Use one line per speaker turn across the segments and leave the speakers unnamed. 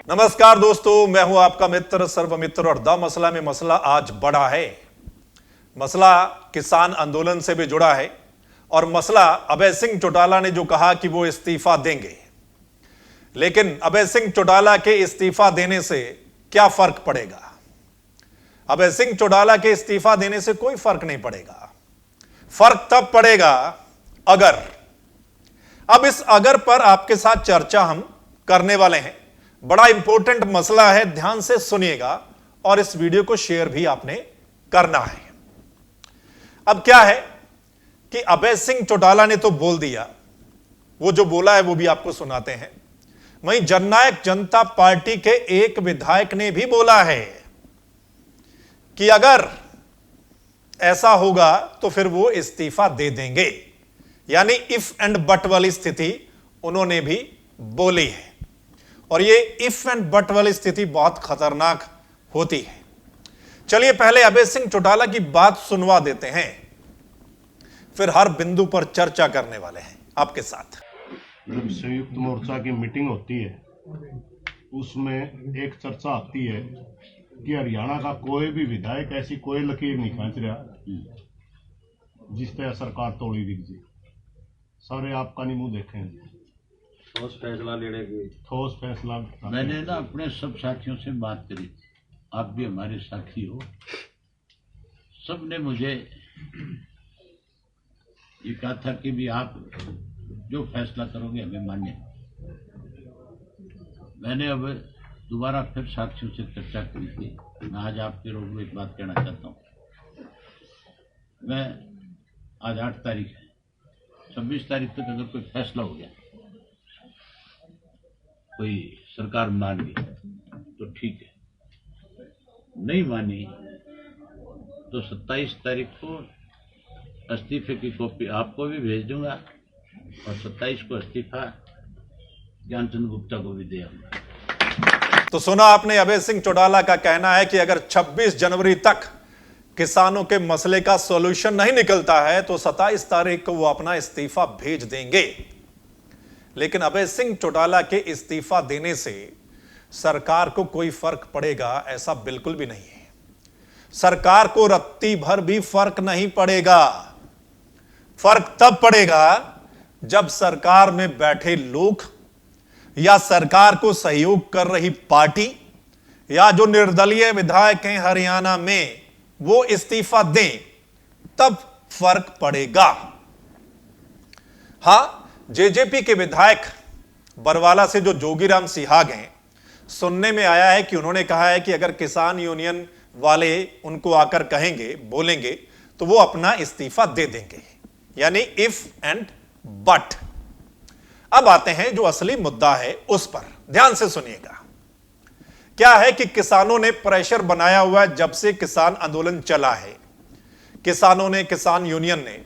नमस्कार दोस्तों, मैं हूं आपका मित्र सर्वमित्र और द मसला में मसला आज बड़ा है। मसला किसान आंदोलन से भी जुड़ा है और मसला अभय सिंह चौटाला ने जो कहा कि वो इस्तीफा देंगे, लेकिन अभय सिंह चौटाला के इस्तीफा देने से क्या फर्क पड़ेगा? अभय सिंह चौटाला के इस्तीफा देने से कोई फर्क नहीं पड़ेगा। फर्क तब पड़ेगा अगर, अब इस अगर पर आपके साथ चर्चा हम करने वाले हैं। बड़ा इंपॉर्टेंट मसला है, ध्यान से सुनिएगा और इस वीडियो को शेयर भी आपने करना है। अब क्या है कि अभय सिंह चौटाला ने तो बोल दिया, वो जो बोला है वो भी आपको सुनाते हैं। वहीं जननायक जनता पार्टी के एक विधायक ने भी बोला है कि अगर ऐसा होगा तो फिर वो इस्तीफा दे देंगे, यानी इफ एंड बट वाली स्थिति उन्होंने भी बोली है। और ये इफ एंड बट वाली स्थिति बहुत खतरनाक होती है। चलिए पहले अभय सिंह चौटाला की बात सुनवा देते हैं, फिर हर बिंदु पर चर्चा करने वाले हैं आपके साथ।
जब संयुक्त मोर्चा की मीटिंग होती है उसमें एक चर्चा आती है कि हरियाणा का कोई भी विधायक ऐसी कोई लकीर नहीं खींच रहा जिस तरह सरकार तोड़ी दिख जाए। सारे आपका नहीं मुंह देखेंगे,
ठोस फैसला लेने की।
ठोस फैसला।
मैंने ना अपने सब साथियों से बात करी थी, आप भी हमारे साथी हो। सब ने मुझे ये कहा था कि भी आप जो फैसला करोगे हमें मान्य। मैंने अब दोबारा फिर साथियों से चर्चा करी थी। मैं आज आपके रूप में एक बात कहना चाहता हूँ। मैं आज 8 तारीख है, 26 तारीख तक अगर कोई फैसला हो गया, कोई सरकार मान गई तो ठीक है, नहीं मानी तो 27 तारीख को इस्तीफे की कॉपी आपको भी भेज दूंगा और 27 को इस्तीफा ज्ञानचंद गुप्ता को भी दे आऊंगा।
तो सुना आपने, अभय सिंह चौटाला का कहना है कि अगर 26 जनवरी तक किसानों के मसले का सॉल्यूशन नहीं निकलता है तो 27 तारीख को वो अपना इस्तीफा भेज देंगे। लेकिन अभय सिंह चौटाला के इस्तीफा देने से सरकार को कोई फर्क पड़ेगा, ऐसा बिल्कुल भी नहीं है। सरकार को रत्ती भर भी फर्क नहीं पड़ेगा। फर्क तब पड़ेगा जब सरकार में बैठे लोग या सरकार को सहयोग कर रही पार्टी या जो निर्दलीय विधायक हैं हरियाणा में वो इस्तीफा दें, तब फर्क पड़ेगा। हां, जेजेपी के विधायक बरवाला से जो जोगीराम सिहाग हैं, सुनने में आया है कि उन्होंने कहा है कि अगर किसान यूनियन वाले उनको आकर कहेंगे, बोलेंगे तो वो अपना इस्तीफा दे देंगे, यानी इफ एंड बट। अब आते हैं जो असली मुद्दा है उस पर, ध्यान से सुनिएगा। क्या है कि किसानों ने प्रेशर बनाया हुआ है जब से किसान आंदोलन चला है। किसानों ने, किसान यूनियन ने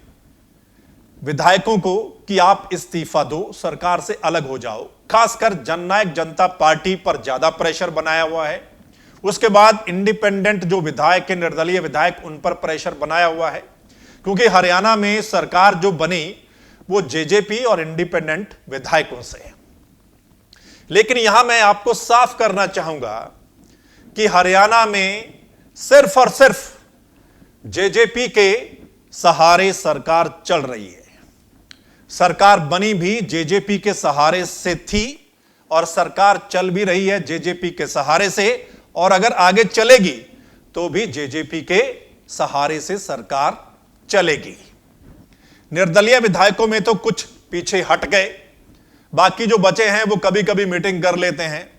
विधायकों को कि आप इस्तीफा दो, सरकार से अलग हो जाओ। खासकर जननायक जनता पार्टी पर ज्यादा प्रेशर बनाया हुआ है। उसके बाद इंडिपेंडेंट जो विधायक के, निर्दलीय विधायक, उन पर प्रेशर बनाया हुआ है, क्योंकि हरियाणा में सरकार जो बनी वो जेजेपी और इंडिपेंडेंट विधायकों से। लेकिन यहां मैं आपको साफ करना चाहूंगा कि हरियाणा में सिर्फ और सिर्फ जेजेपी के सहारे सरकार चल रही है। सरकार बनी भी जेजेपी के सहारे से थी और सरकार चल भी रही है जेजेपी के सहारे से, और अगर आगे चलेगी तो भी जेजेपी के सहारे से सरकार चलेगी। निर्दलीय विधायकों में तो कुछ पीछे हट गए, बाकी जो बचे हैं वो कभी कभी मीटिंग कर लेते हैं,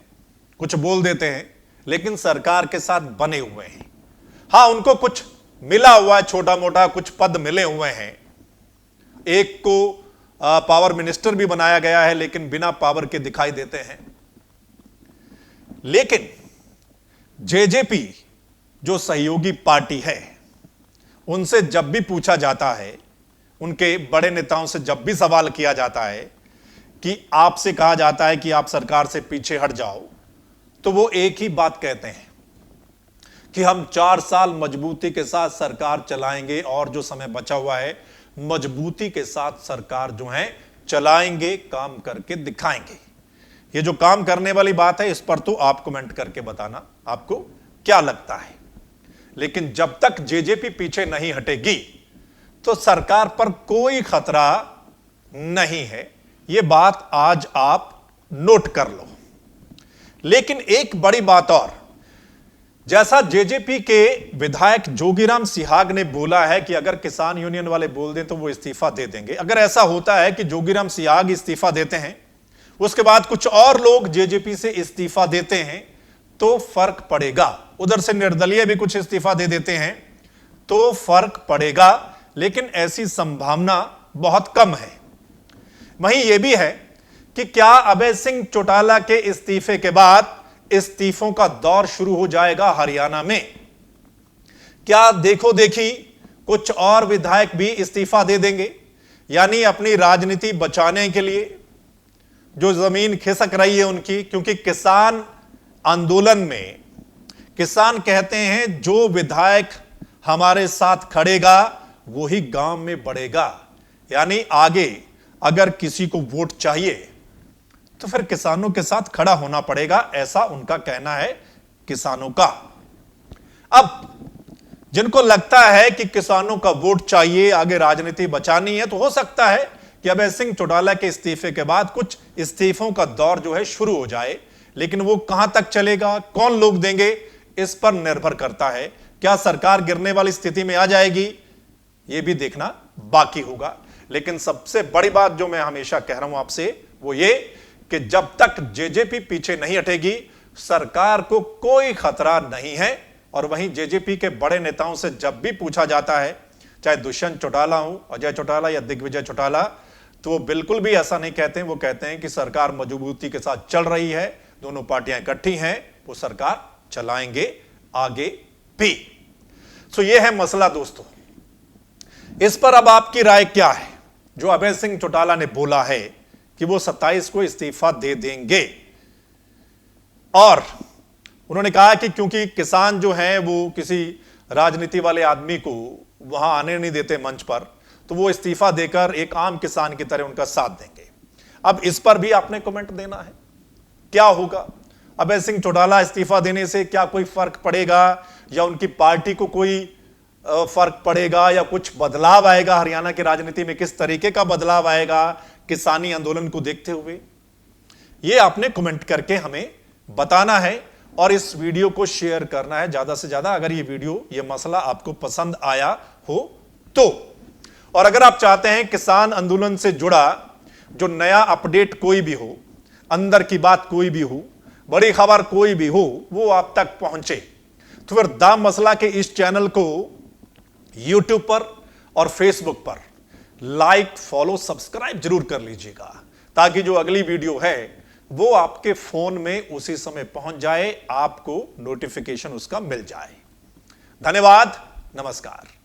कुछ बोल देते हैं, लेकिन सरकार के साथ बने हुए हैं। हां, उनको कुछ मिला हुआ है, छोटा मोटा कुछ पद मिले हुए हैं। एक को पावर मिनिस्टर भी बनाया गया है, लेकिन बिना पावर के दिखाई देते हैं। लेकिन जेजेपी जो सहयोगी पार्टी है, उनसे जब भी पूछा जाता है, उनके बड़े नेताओं से जब भी सवाल किया जाता है कि आपसे कहा जाता है कि आप सरकार से पीछे हट जाओ, तो वो एक ही बात कहते हैं कि हम 4 साल मजबूती के साथ सरकार चलाएंगे और जो समय बचा हुआ है मजबूती के साथ सरकार जो है चलाएंगे, काम करके दिखाएंगे। ये जो काम करने वाली बात है, इस पर तो आप कमेंट करके बताना आपको क्या लगता है। लेकिन जब तक जेजेपी पीछे नहीं हटेगी तो सरकार पर कोई खतरा नहीं है, यह बात आज आप नोट कर लो। लेकिन एक बड़ी बात और, जैसा जेजेपी के विधायक जोगीराम सिहाग ने बोला है कि अगर किसान यूनियन वाले बोल दें तो वो इस्तीफा दे देंगे, अगर ऐसा होता है कि जोगीराम सिहाग इस्तीफा देते हैं, उसके बाद कुछ और लोग जेजेपी से इस्तीफा देते हैं, तो फर्क पड़ेगा। उधर से निर्दलीय भी कुछ इस्तीफा दे देते हैं तो फर्क पड़ेगा, लेकिन ऐसी संभावना बहुत कम है। वहीं यह भी है कि क्या अभय सिंह चौटाला के इस्तीफे के बाद इस्तीफों का दौर शुरू हो जाएगा हरियाणा में? क्या देखो देखी कुछ और विधायक भी इस्तीफा दे देंगे, यानी अपनी राजनीति बचाने के लिए जो जमीन खिसक रही है उनकी? क्योंकि किसान आंदोलन में किसान कहते हैं जो विधायक हमारे साथ खड़ेगा वही गांव में बढ़ेगा, यानी आगे अगर किसी को वोट चाहिए तो फिर किसानों के साथ खड़ा होना पड़ेगा, ऐसा उनका कहना है किसानों का। अब जिनको लगता है कि किसानों का वोट चाहिए, आगे राजनीति बचानी है, तो हो सकता है कि अभय सिंह चौटाला के इस्तीफे के बाद कुछ इस्तीफों का दौर जो है शुरू हो जाए, लेकिन वो कहां तक चलेगा, कौन लोग देंगे, इस पर निर्भर करता है। क्या सरकार गिरने वाली स्थिति में आ जाएगी, यह भी देखना बाकी होगा। लेकिन सबसे बड़ी बात जो मैं हमेशा कह रहा हूं आपसे वो ये कि जब तक जेजेपी पीछे नहीं हटेगी सरकार को कोई खतरा नहीं है। और वहीं जेजेपी के बड़े नेताओं से जब भी पूछा जाता है, चाहे दुष्यंत चौटाला हो, अजय चौटाला या दिग्विजय चौटाला, तो वो बिल्कुल भी ऐसा नहीं कहते हैं। वो कहते हैं कि सरकार मजबूती के साथ चल रही है, दोनों पार्टियां इकट्ठी हैं, वो सरकार चलाएंगे आगे भी। सो ये है मसला दोस्तों। इस पर अब आपकी राय क्या है? जो अभय सिंह चौटाला ने बोला है कि वो 27 को इस्तीफा दे देंगे, और उन्होंने कहा कि क्योंकि किसान जो हैं वो किसी राजनीति वाले आदमी को वहां आने नहीं देते मंच पर, तो वो इस्तीफा देकर एक आम किसान की तरह उनका साथ देंगे। अब इस पर भी आपने कमेंट देना है, क्या होगा? अभय सिंह चौटाला इस्तीफा देने से क्या कोई फर्क पड़ेगा, या उनकी पार्टी को कोई फर्क पड़ेगा, या कुछ बदलाव आएगा हरियाणा की राजनीति में? किस तरीके का बदलाव आएगा किसानी आंदोलन को देखते हुए, यह आपने कमेंट करके हमें बताना है। और इस वीडियो को शेयर करना है ज्यादा से ज्यादा, अगर ये वीडियो, ये मसला आपको पसंद आया हो तो। और अगर आप चाहते हैं किसान आंदोलन से जुड़ा जो नया अपडेट कोई भी हो, अंदर की बात कोई भी हो, बड़ी खबर कोई भी हो, वो आप तक पहुंचे, तो फिर द मसला के इस चैनल को यूट्यूब पर और फेसबुक पर लाइक, फॉलो, सब्सक्राइब जरूर कर लीजिएगा, ताकि जो अगली वीडियो है वो आपके फोन में उसी समय पहुंच जाए, आपको नोटिफिकेशन उसका मिल जाए। धन्यवाद, नमस्कार।